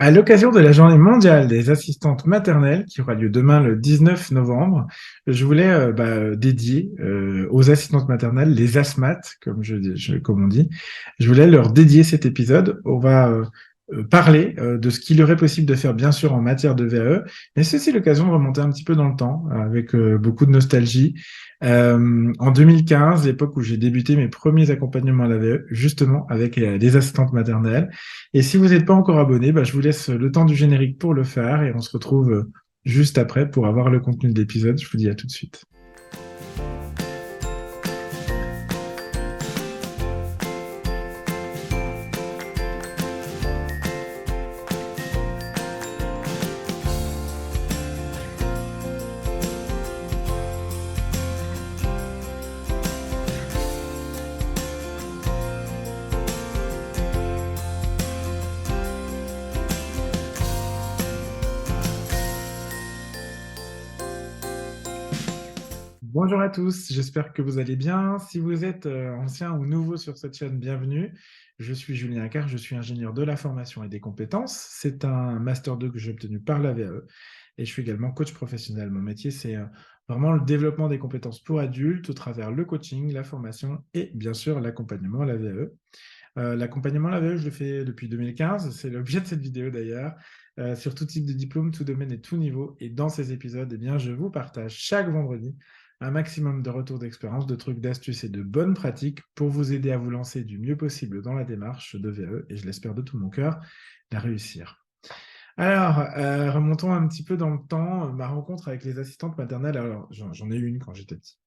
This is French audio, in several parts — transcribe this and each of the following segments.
À l'occasion de la Journée mondiale des assistantes maternelles, qui aura lieu demain le 19 novembre, je voulais dédier aux assistantes maternelles, les ASMAT, comme on dit, je voulais leur dédier cet épisode. On va parler de ce qu'il aurait possible de faire, bien sûr, en matière de VAE, mais c'est aussi l'occasion de remonter un petit peu dans le temps, avec beaucoup de nostalgie. En 2015, l'époque où j'ai débuté mes premiers accompagnements à la VAE, justement avec les assistantes maternelles. Et si vous n'êtes pas encore abonné, je vous laisse le temps du générique pour le faire et on se retrouve juste après pour avoir le contenu de l'épisode. Je vous dis à tout de suite. Bonjour à tous, j'espère que vous allez bien. Si vous êtes ancien ou nouveau sur cette chaîne, bienvenue. Je suis Julien Accard, je suis ingénieur de la formation et des compétences. C'est un Master 2 que j'ai obtenu par la VAE et je suis également coach professionnel. Mon métier, c'est vraiment le développement des compétences pour adultes au travers le coaching, la formation et bien sûr l'accompagnement à la VAE. L'accompagnement à la VAE, je le fais depuis 2015, c'est l'objet de cette vidéo d'ailleurs, sur tout type de diplôme, tout domaine et tout niveau. Et dans ces épisodes, eh bien, je vous partage chaque vendredi un maximum de retours d'expérience, de trucs, d'astuces et de bonnes pratiques pour vous aider à vous lancer du mieux possible dans la démarche de VAE et je l'espère de tout mon cœur, la réussir. Alors, remontons un petit peu dans le temps, ma rencontre avec les assistantes maternelles. Alors, j'en ai eu une quand j'étais petit.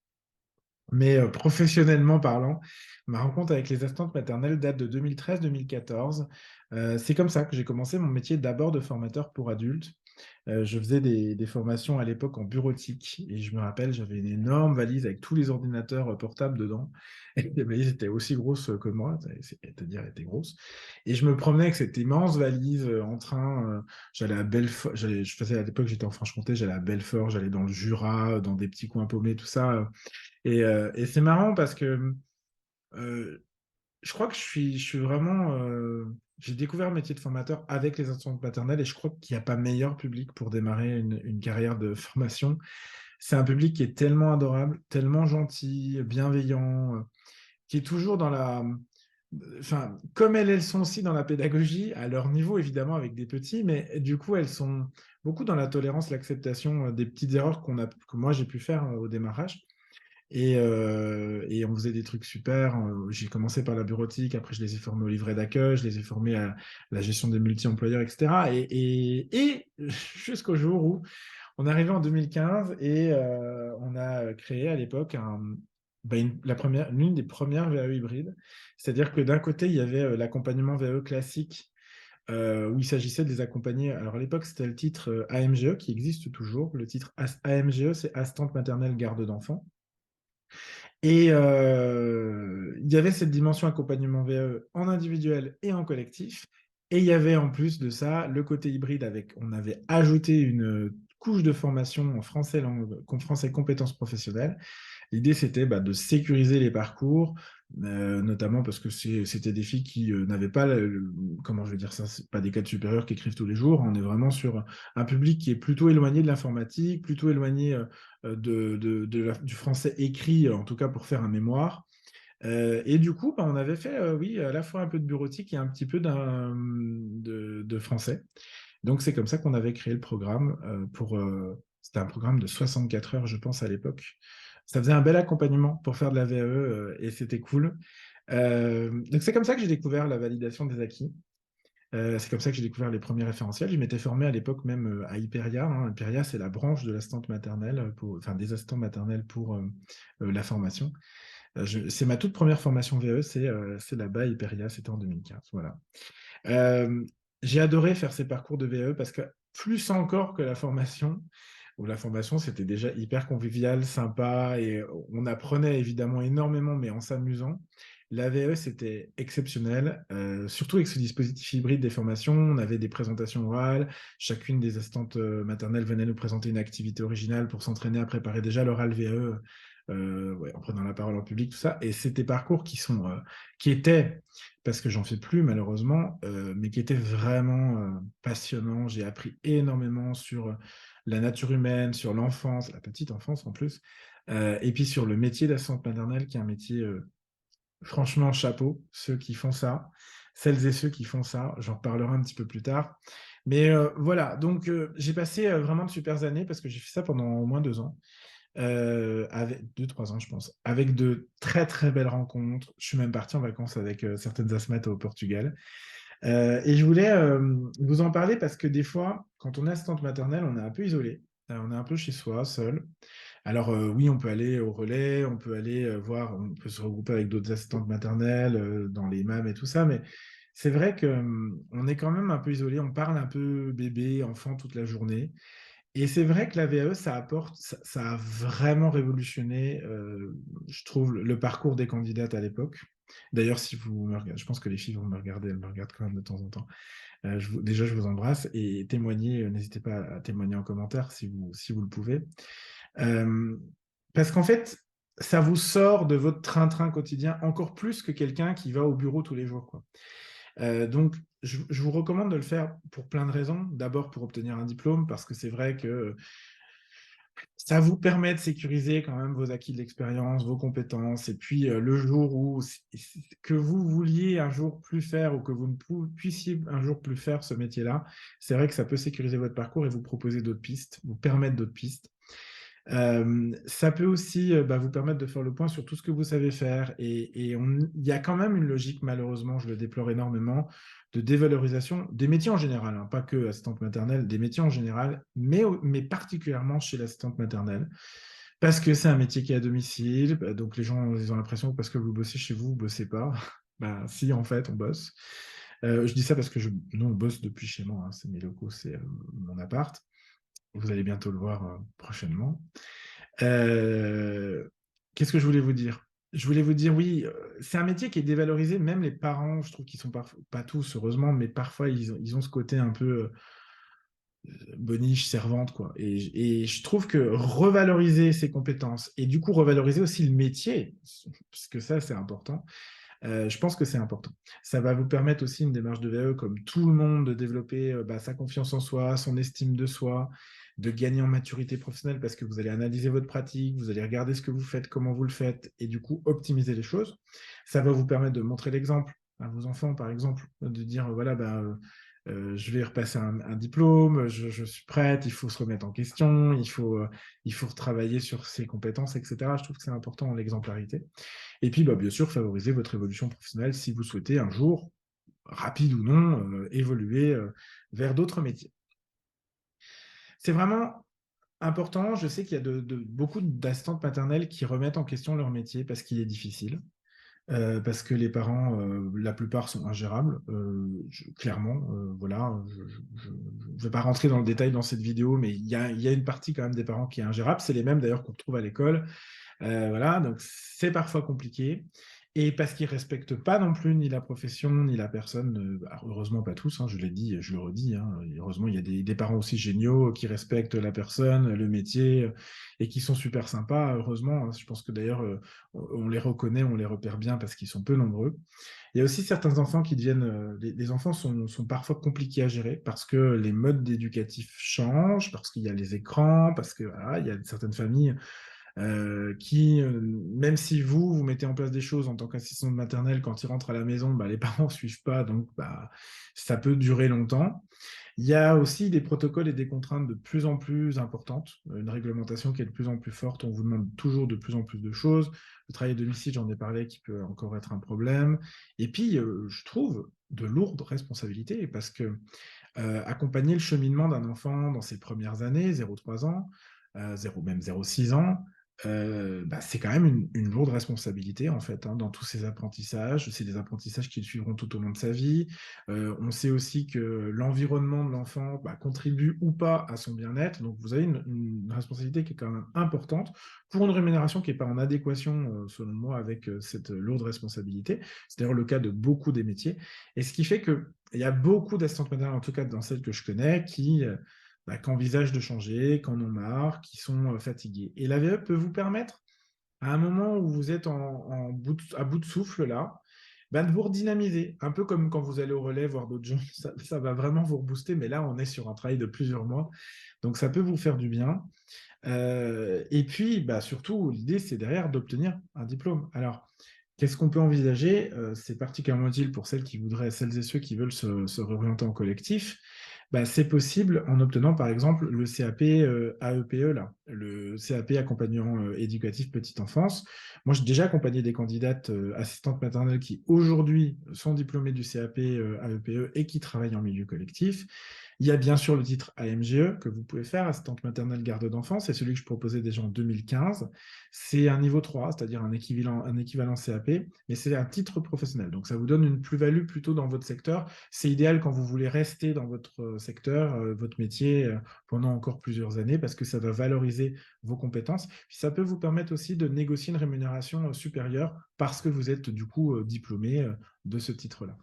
Mais professionnellement parlant, ma rencontre avec les assistantes maternelles date de 2013-2014. C'est comme ça que j'ai commencé mon métier d'abord de formateur pour adultes. Je faisais des formations à l'époque en bureautique et je me rappelle, j'avais une énorme valise avec tous les ordinateurs portables dedans. Et les valises étaient aussi grosses que moi, c'est-à-dire elles étaient grosses. Et je me promenais avec cette immense valise en train. J'allais à Belfort, je faisais à l'époque, j'étais en Franche-Comté, j'allais à Belfort, j'allais dans le Jura, dans des petits coins paumés, tout ça. Et c'est marrant parce que euh, je crois que je suis vraiment. J'ai découvert le métier de formateur avec les assistantes maternelles et je crois qu'il n'y a pas meilleur public pour démarrer une carrière de formation. C'est un public qui est tellement adorable, tellement gentil, bienveillant, qui est toujours dans la. Enfin, comme elles sont aussi dans la pédagogie, à leur niveau évidemment avec des petits, mais du coup elles sont beaucoup dans la tolérance, l'acceptation des petites erreurs que moi j'ai pu faire au démarrage. Et on faisait des trucs super. J'ai commencé par la bureautique, après je les ai formés au livret d'accueil, je les ai formés à la gestion des multi-employeurs, etc. Et jusqu'au jour où on est arrivé en 2015 et on a créé à l'époque l'une des premières VAE hybrides. C'est-à-dire que d'un côté, il y avait l'accompagnement VAE classique où il s'agissait de les accompagner. Alors à l'époque, c'était le titre AMGE qui existe toujours. Le titre AMGE, c'est Assistante maternelle garde d'enfants. Et il y avait cette dimension accompagnement VAE en individuel et en collectif. Et il y avait en plus de ça le côté hybride avec, on avait ajouté une couche de formation en français, français compétences professionnelles. L'idée, c'était de sécuriser les parcours, notamment parce que c'était des filles qui n'avaient pas, comment je veux dire ça, c'est pas des cadres supérieurs qui écrivent tous les jours. On est vraiment sur un public qui est plutôt éloigné de l'informatique, plutôt éloigné du français écrit, en tout cas pour faire un mémoire. Et du coup, on avait fait, oui, à la fois un peu de bureautique et un petit peu de français. Donc, c'est comme ça qu'on avait créé le programme c'était un programme de 64 heures, je pense, à l'époque. Ça faisait un bel accompagnement pour faire de la VAE et c'était cool. Donc, c'est comme ça que j'ai découvert la validation des acquis. C'est comme ça que j'ai découvert les premiers référentiels. Je m'étais formé à l'époque même à Hyperia, hein. Hyperia, c'est la branche de l'assistante maternelle, enfin des assistants maternels pour la formation. C'est ma toute première formation VAE, c'est là-bas, à Hyperia, c'était en 2015. Voilà. Euh, j'ai adoré faire ces parcours de VAE parce que plus encore que la formation, où la formation c'était déjà hyper convivial, sympa et on apprenait évidemment énormément, mais en s'amusant. La VAE c'était exceptionnel, surtout avec ce dispositif hybride des formations. On avait des présentations orales, chacune des assistantes maternelles venait nous présenter une activité originale pour s'entraîner à préparer déjà l'oral VAE ouais, en prenant la parole en public, tout ça. Et c'est des parcours qui étaient, parce que j'en fais plus malheureusement, mais qui étaient vraiment passionnants. J'ai appris énormément sur la nature humaine, sur l'enfance, la petite enfance en plus, et puis sur le métier d'assistante maternelle, qui est un métier, franchement, chapeau, ceux qui font ça, celles et ceux qui font ça, j'en reparlerai un petit peu plus tard. Mais voilà, donc j'ai passé vraiment de super années parce que j'ai fait ça pendant au moins 2 ans, avec 2, 3 ans, je pense, avec de très très belles rencontres. Je suis même parti en vacances avec certaines asthmates au Portugal. Et je voulais vous en parler parce que des fois, quand on est assistante maternelle, on est un peu isolé. On est un peu chez soi, seul. Alors oui, on peut aller au relais, on peut aller voir, on peut se regrouper avec d'autres assistantes maternelles dans les MAM et tout ça, mais c'est vrai que on est quand même un peu isolé. On parle un peu bébé, enfant toute la journée. Et c'est vrai que la VAE, ça a vraiment révolutionné, je trouve, le parcours des candidates à l'époque. D'ailleurs, si vous me regardez, je pense que les filles vont me regarder, elles me regardent quand même de temps en temps. Déjà, je vous embrasse et témoignez, n'hésitez pas à témoigner en commentaire si vous le pouvez. Euh, Parce qu'en fait, ça vous sort de votre train-train quotidien encore plus que quelqu'un qui va au bureau tous les jours, quoi. Donc, je vous recommande de le faire pour plein de raisons. D'abord, pour obtenir un diplôme, parce que c'est vrai que ça vous permet de sécuriser quand même vos acquis de l'expérience, vos compétences. Et puis, le jour où que vous vouliez un jour plus faire ou que vous ne puissiez un jour plus faire ce métier-là, c'est vrai que ça peut sécuriser votre parcours et vous proposer d'autres pistes, vous permettre d'autres pistes. Ça peut aussi vous permettre de faire le point sur tout ce que vous savez faire. Et il y a quand même une logique, malheureusement, je le déplore énormément, de dévalorisation des métiers en général, hein, pas que assistante maternelle, des métiers en général, mais particulièrement chez l'assistante maternelle. Parce que c'est un métier qui est à domicile, donc les gens ils ont l'impression que parce que vous bossez chez vous, vous bossez pas. Bah, si, en fait, on bosse. Je dis ça parce que nous, on bosse depuis chez moi, hein, c'est mes locaux, c'est mon appart. Vous allez bientôt le voir prochainement. Euh, Qu'est-ce que je voulais vous dire? Je voulais vous dire, oui, c'est un métier qui est dévalorisé. Même les parents, je trouve qu'ils sont parfois, pas tous, heureusement, mais parfois, ils ont ce côté un peu boniche, servante, quoi. Et je trouve que revaloriser ses compétences et du coup revaloriser aussi le métier, parce que ça, c'est important, je pense que c'est important. Ça va vous permettre aussi une démarche de VE comme tout le monde de développer sa confiance en soi, son estime de soi, de gagner en maturité professionnelle parce que vous allez analyser votre pratique, vous allez regarder ce que vous faites, comment vous le faites et du coup optimiser les choses. Ça va vous permettre de montrer l'exemple à vos enfants, par exemple, de dire voilà, je vais repasser un diplôme, je suis prête, il faut se remettre en question, il faut retravailler sur ses compétences, etc. Je trouve que c'est important l'exemplarité. Et puis, bien sûr, favoriser votre évolution professionnelle si vous souhaitez un jour, rapide ou non, évoluer vers d'autres métiers. C'est vraiment important. Je sais qu'il y a beaucoup d'assistantes maternelles qui remettent en question leur métier parce qu'il est difficile, parce que les parents, la plupart, sont ingérables, clairement. Voilà, je ne vais pas rentrer dans le détail dans cette vidéo, mais il y a une partie quand même des parents qui est ingérable. C'est les mêmes d'ailleurs qu'on retrouve à l'école. Voilà, donc c'est parfois compliqué. Et parce qu'ils ne respectent pas non plus ni la profession, ni la personne. Heureusement, pas tous, hein, je l'ai dit, je le redis. Hein, heureusement, il y a des parents aussi géniaux qui respectent la personne, le métier, et qui sont super sympas. Heureusement, hein, je pense que d'ailleurs, on les reconnaît, on les repère bien parce qu'ils sont peu nombreux. Il y a aussi certains enfants qui deviennent. Les enfants sont parfois compliqués à gérer parce que les modes éducatifs changent, parce qu'il y a les écrans, parce que voilà, il y a certaines familles même si vous mettez en place des choses en tant qu'assistant maternelle, quand ils rentrent à la maison, les parents ne suivent pas, donc ça peut durer longtemps. Il y a aussi des protocoles et des contraintes de plus en plus importantes, une réglementation qui est de plus en plus forte, on vous demande toujours de plus en plus de choses. Le travail à domicile, j'en ai parlé, qui peut encore être un problème. Et puis, je trouve de lourdes responsabilités, parce que accompagner le cheminement d'un enfant dans ses premières années, 0,3 ans, 0,6 ans, c'est quand même une lourde responsabilité en fait, hein, dans tous ces apprentissages. C'est des apprentissages qui le suivront tout au long de sa vie. On sait aussi que l'environnement de l'enfant contribue ou pas à son bien-être. Donc vous avez une responsabilité qui est quand même importante pour une rémunération qui n'est pas en adéquation, selon moi, avec cette lourde responsabilité. C'est d'ailleurs le cas de beaucoup des métiers. Et ce qui fait qu'il y a beaucoup d'assistantes maternelles, en tout cas dans celles que je connais, qui envisagent de changer, qui en ont marre, qui sont fatigués. Et la VE peut vous permettre à un moment où vous êtes à bout de souffle là, ben, de vous redynamiser, un peu comme quand vous allez au relais voir d'autres gens, ça va vraiment vous rebooster, mais là on est sur un travail de plusieurs mois, donc ça peut vous faire du bien. Et puis, bah, surtout, l'idée, c'est derrière d'obtenir un diplôme. Alors, qu'est-ce qu'on peut envisager? C'est particulièrement utile pour celles et ceux qui veulent se réorienter en collectif. Bah, c'est possible en obtenant, par exemple, le CAP AEPE, là, le CAP accompagnant éducatif petite enfance. Moi, j'ai déjà accompagné des candidates assistantes maternelles qui, aujourd'hui, sont diplômées du CAP AEPE et qui travaillent en milieu collectif. Il y a bien sûr le titre AMGE que vous pouvez faire, assistante maternelle garde d'enfants. C'est celui que je proposais déjà en 2015. C'est un niveau 3, c'est-à-dire un équivalent CAP, mais c'est un titre professionnel. Donc ça vous donne une plus-value plutôt dans votre secteur. C'est idéal quand vous voulez rester dans votre secteur, votre métier, pendant encore plusieurs années, parce que ça va valoriser vos compétences. Puis ça peut vous permettre aussi de négocier une rémunération supérieure parce que vous êtes du coup diplômé de ce titre-là.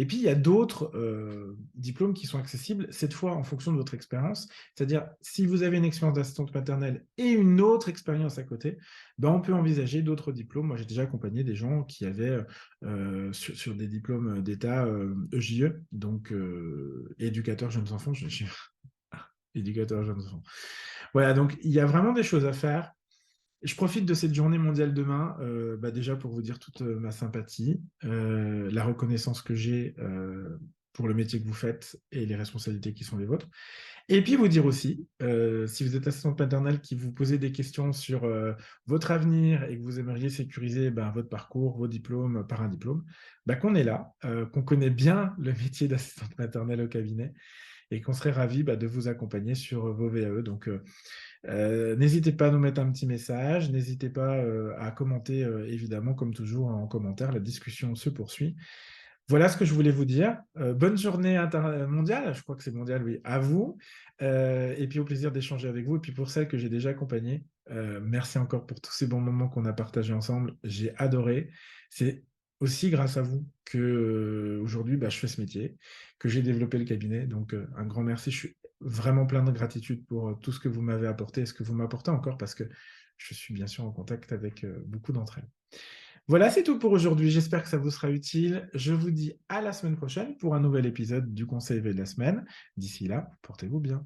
Et puis, il y a d'autres diplômes qui sont accessibles, cette fois en fonction de votre expérience. C'est-à-dire, si vous avez une expérience d'assistante maternelle et une autre expérience à côté, ben, on peut envisager d'autres diplômes. Moi, j'ai déjà accompagné des gens qui avaient sur des diplômes d'État EJE, donc éducateur jeunes enfants. Éducateur jeunes enfants. Voilà, donc il y a vraiment des choses à faire. Je profite de cette journée mondiale demain, bah déjà pour vous dire toute ma sympathie, la reconnaissance que j'ai pour le métier que vous faites et les responsabilités qui sont les vôtres. Et puis vous dire aussi, si vous êtes assistante maternelle, qui vous posez des questions sur votre avenir et que vous aimeriez sécuriser ben, votre parcours, vos diplômes par un diplôme, ben, qu'on est là, qu'on connaît bien le métier d'assistante maternelle au cabinet et qu'on serait ravis de vous accompagner sur vos VAE. Donc, n'hésitez pas à nous mettre un petit message, n'hésitez pas à commenter, évidemment, comme toujours en commentaire, la discussion se poursuit. Voilà ce que je voulais vous dire. Bonne journée mondiale, je crois que c'est mondial, oui, à vous. Et puis au plaisir d'échanger avec vous. Et puis pour celles que j'ai déjà accompagnées, merci encore pour tous ces bons moments qu'on a partagés ensemble. J'ai adoré. C'est aussi grâce à vous que aujourd'hui, bah, je fais ce métier, que j'ai développé le cabinet. Donc un grand merci. Je suis vraiment plein de gratitude pour tout ce que vous m'avez apporté et ce que vous m'apportez encore parce que je suis bien sûr en contact avec beaucoup d'entre elles. Voilà, c'est tout pour aujourd'hui. J'espère que ça vous sera utile. Je vous dis à la semaine prochaine pour un nouvel épisode du Conseil V de la semaine. D'ici là, portez-vous bien.